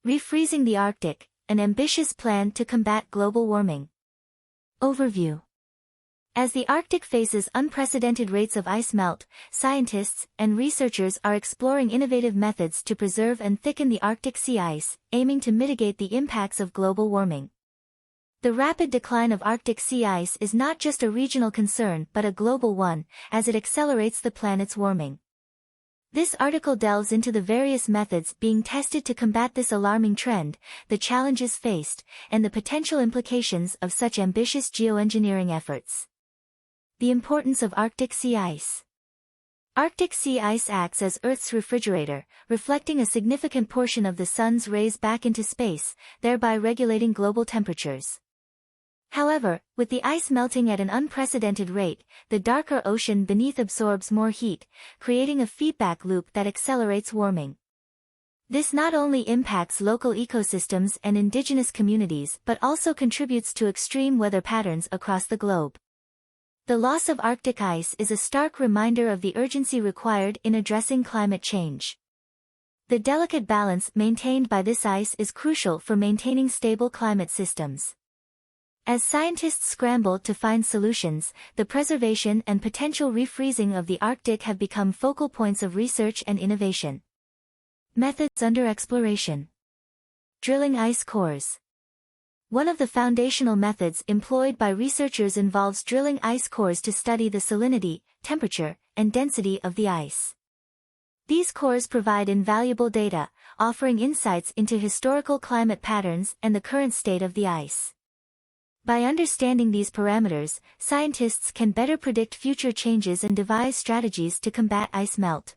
Refreezing the Arctic, an ambitious plan to combat global warming. Overview. As the Arctic faces unprecedented rates of ice melt, scientists and researchers are exploring innovative methods to preserve and thicken the Arctic sea ice, aiming to mitigate the impacts of global warming. The rapid decline of Arctic sea ice is not just a regional concern but a global one, as it accelerates the planet's warming. This article delves into the various methods being tested to combat this alarming trend, the challenges faced, and the potential implications of such ambitious geoengineering efforts. The importance of Arctic sea ice. Arctic sea ice acts as Earth's refrigerator, reflecting a significant portion of the sun's rays back into space, thereby regulating global temperatures. However, with the ice melting at an unprecedented rate, the darker ocean beneath absorbs more heat, creating a feedback loop that accelerates warming. This not only impacts local ecosystems and indigenous communities but also contributes to extreme weather patterns across the globe. The loss of Arctic ice is a stark reminder of the urgency required in addressing climate change. The delicate balance maintained by this ice is crucial for maintaining stable climate systems. As scientists scramble to find solutions, the preservation and potential refreezing of the Arctic have become focal points of research and innovation. Methods under exploration. Drilling ice cores. One of the foundational methods employed by researchers involves drilling ice cores to study the salinity, temperature, and density of the ice. These cores provide invaluable data, offering insights into historical climate patterns and the current state of the ice. By understanding these parameters, scientists can better predict future changes and devise strategies to combat ice melt.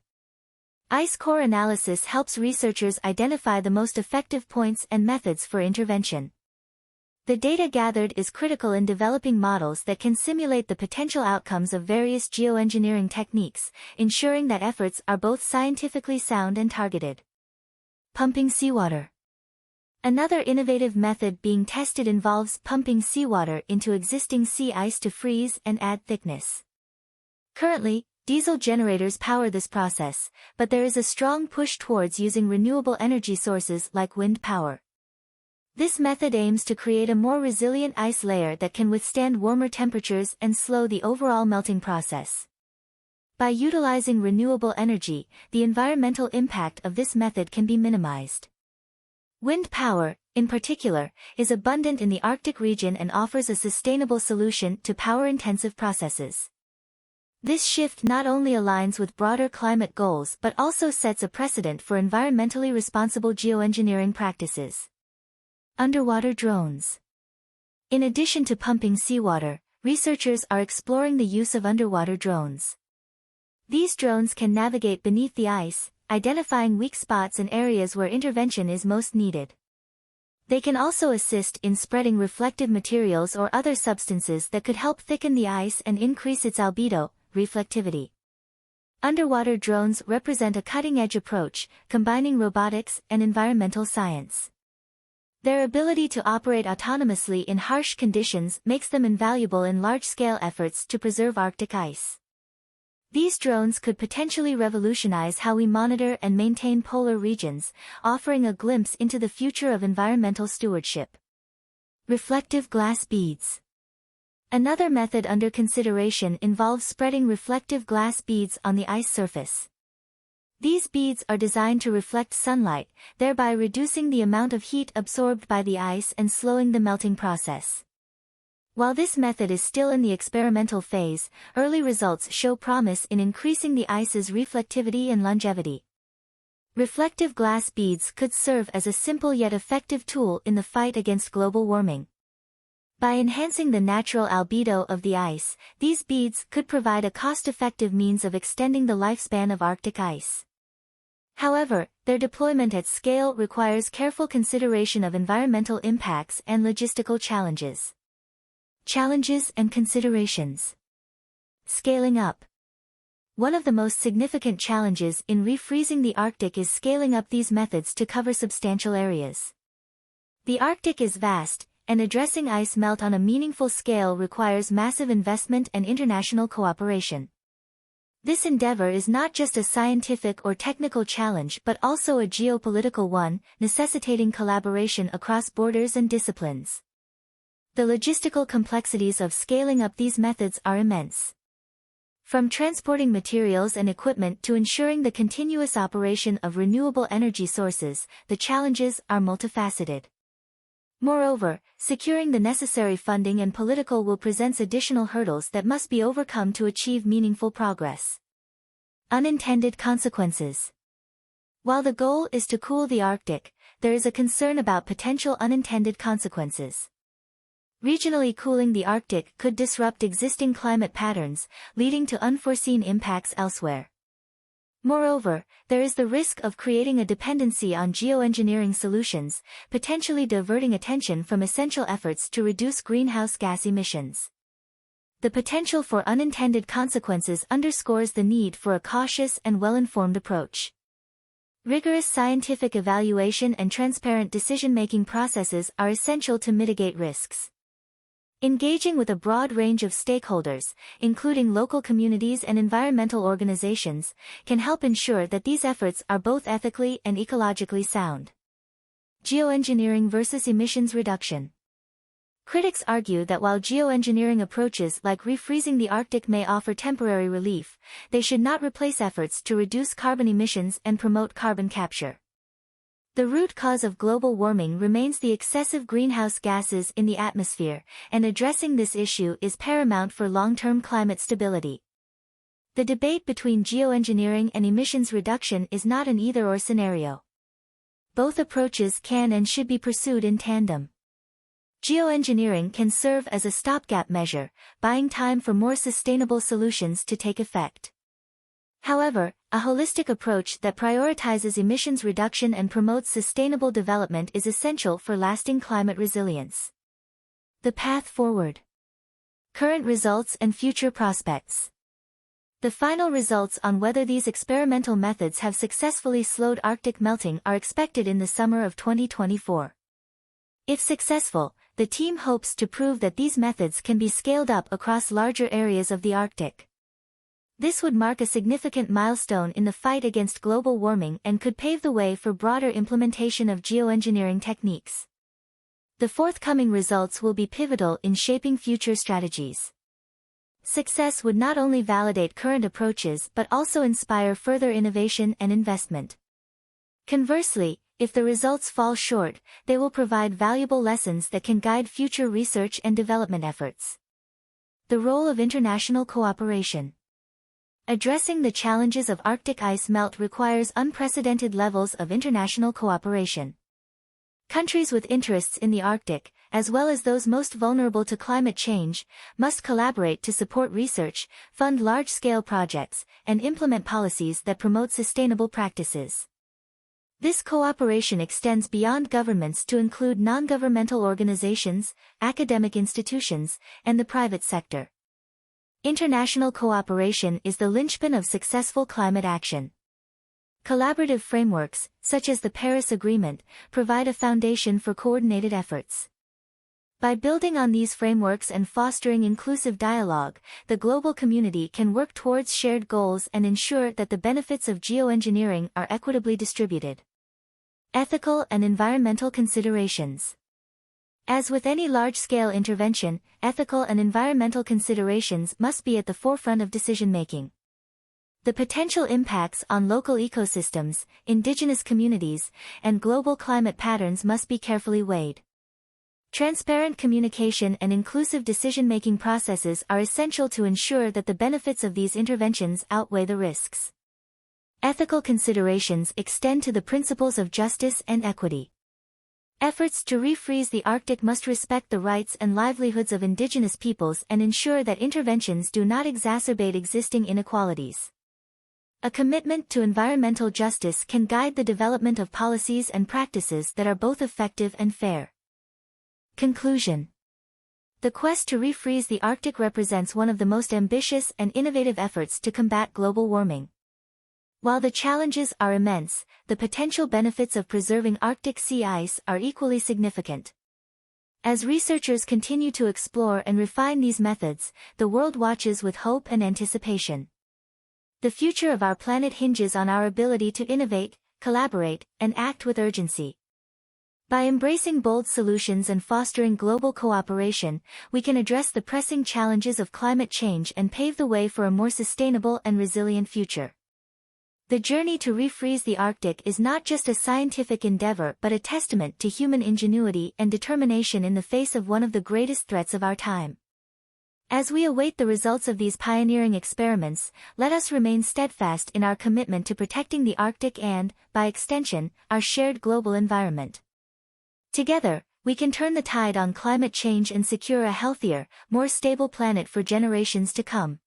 Ice core analysis helps researchers identify the most effective points and methods for intervention. The data gathered is critical in developing models that can simulate the potential outcomes of various geoengineering techniques, ensuring that efforts are both scientifically sound and targeted. Pumping seawater. Another innovative method being tested involves pumping seawater into existing sea ice to freeze and add thickness. Currently, diesel generators power this process, but there is a strong push towards using renewable energy sources like wind power. This method aims to create a more resilient ice layer that can withstand warmer temperatures and slow the overall melting process. By utilizing renewable energy, the environmental impact of this method can be minimized. Wind power, in particular, is abundant in the Arctic region and offers a sustainable solution to power-intensive processes. This shift not only aligns with broader climate goals but also sets a precedent for environmentally responsible geoengineering practices. Underwater drones. In addition to pumping seawater, researchers are exploring the use of underwater drones. These drones can navigate beneath the ice, identifying weak spots and areas where intervention is most needed. They can also assist in spreading reflective materials or other substances that could help thicken the ice and increase its albedo, reflectivity. Underwater drones represent a cutting-edge approach, combining robotics and environmental science. Their ability to operate autonomously in harsh conditions makes them invaluable in large-scale efforts to preserve Arctic ice. These drones could potentially revolutionize how we monitor and maintain polar regions, offering a glimpse into the future of environmental stewardship. Reflective glass beads. Another method under consideration involves spreading reflective glass beads on the ice surface. These beads are designed to reflect sunlight, thereby reducing the amount of heat absorbed by the ice and slowing the melting process. While this method is still in the experimental phase, early results show promise in increasing the ice's reflectivity and longevity. Reflective glass beads could serve as a simple yet effective tool in the fight against global warming. By enhancing the natural albedo of the ice, these beads could provide a cost-effective means of extending the lifespan of Arctic ice. However, their deployment at scale requires careful consideration of environmental impacts and logistical challenges. Challenges and considerations. Scaling up. One of the most significant challenges in refreezing the Arctic is scaling up these methods to cover substantial areas. The Arctic is vast, and addressing ice melt on a meaningful scale requires massive investment and international cooperation. This endeavor is not just a scientific or technical challenge but also a geopolitical one, necessitating collaboration across borders and disciplines. The logistical complexities of scaling up these methods are immense. From transporting materials and equipment to ensuring the continuous operation of renewable energy sources, the challenges are multifaceted. Moreover, securing the necessary funding and political will presents additional hurdles that must be overcome to achieve meaningful progress. Unintended consequences. While the goal is to cool the Arctic, there is a concern about potential unintended consequences. Regionally cooling the Arctic could disrupt existing climate patterns, leading to unforeseen impacts elsewhere. Moreover, there is the risk of creating a dependency on geoengineering solutions, potentially diverting attention from essential efforts to reduce greenhouse gas emissions. The potential for unintended consequences underscores the need for a cautious and well-informed approach. Rigorous scientific evaluation and transparent decision-making processes are essential to mitigate risks. Engaging with a broad range of stakeholders, including local communities and environmental organizations, can help ensure that these efforts are both ethically and ecologically sound. Geoengineering versus emissions reduction. Critics argue that while geoengineering approaches like refreezing the Arctic may offer temporary relief, they should not replace efforts to reduce carbon emissions and promote carbon capture. The root cause of global warming remains the excessive greenhouse gases in the atmosphere, and addressing this issue is paramount for long-term climate stability. The debate between geoengineering and emissions reduction is not an either-or scenario. Both approaches can and should be pursued in tandem. Geoengineering can serve as a stopgap measure, buying time for more sustainable solutions to take effect. However, a holistic approach that prioritizes emissions reduction and promotes sustainable development is essential for lasting climate resilience. The path forward. Current results and future prospects. The final results on whether these experimental methods have successfully slowed Arctic melting are expected in the summer of 2024. If successful, the team hopes to prove that these methods can be scaled up across larger areas of the Arctic. This would mark a significant milestone in the fight against global warming and could pave the way for broader implementation of geoengineering techniques. The forthcoming results will be pivotal in shaping future strategies. Success would not only validate current approaches but also inspire further innovation and investment. Conversely, if the results fall short, they will provide valuable lessons that can guide future research and development efforts. The role of international cooperation. Addressing the challenges of Arctic ice melt requires unprecedented levels of international cooperation. Countries with interests in the Arctic, as well as those most vulnerable to climate change, must collaborate to support research, fund large-scale projects, and implement policies that promote sustainable practices. This cooperation extends beyond governments to include non-governmental organizations, academic institutions, and the private sector. International cooperation is the linchpin of successful climate action. Collaborative frameworks, such as the Paris Agreement, provide a foundation for coordinated efforts. By building on these frameworks and fostering inclusive dialogue, the global community can work towards shared goals and ensure that the benefits of geoengineering are equitably distributed. Ethical and environmental considerations. As with any large-scale intervention, ethical and environmental considerations must be at the forefront of decision-making. The potential impacts on local ecosystems, indigenous communities, and global climate patterns must be carefully weighed. Transparent communication and inclusive decision-making processes are essential to ensure that the benefits of these interventions outweigh the risks. Ethical considerations extend to the principles of justice and equity. Efforts to refreeze the Arctic must respect the rights and livelihoods of indigenous peoples and ensure that interventions do not exacerbate existing inequalities. A commitment to environmental justice can guide the development of policies and practices that are both effective and fair. Conclusion. The quest to refreeze the Arctic represents one of the most ambitious and innovative efforts to combat global warming. While the challenges are immense, the potential benefits of preserving Arctic sea ice are equally significant. As researchers continue to explore and refine these methods, the world watches with hope and anticipation. The future of our planet hinges on our ability to innovate, collaborate, and act with urgency. By embracing bold solutions and fostering global cooperation, we can address the pressing challenges of climate change and pave the way for a more sustainable and resilient future. The journey to refreeze the Arctic is not just a scientific endeavor but a testament to human ingenuity and determination in the face of one of the greatest threats of our time. As we await the results of these pioneering experiments, let us remain steadfast in our commitment to protecting the Arctic and, by extension, our shared global environment. Together, we can turn the tide on climate change and secure a healthier, more stable planet for generations to come.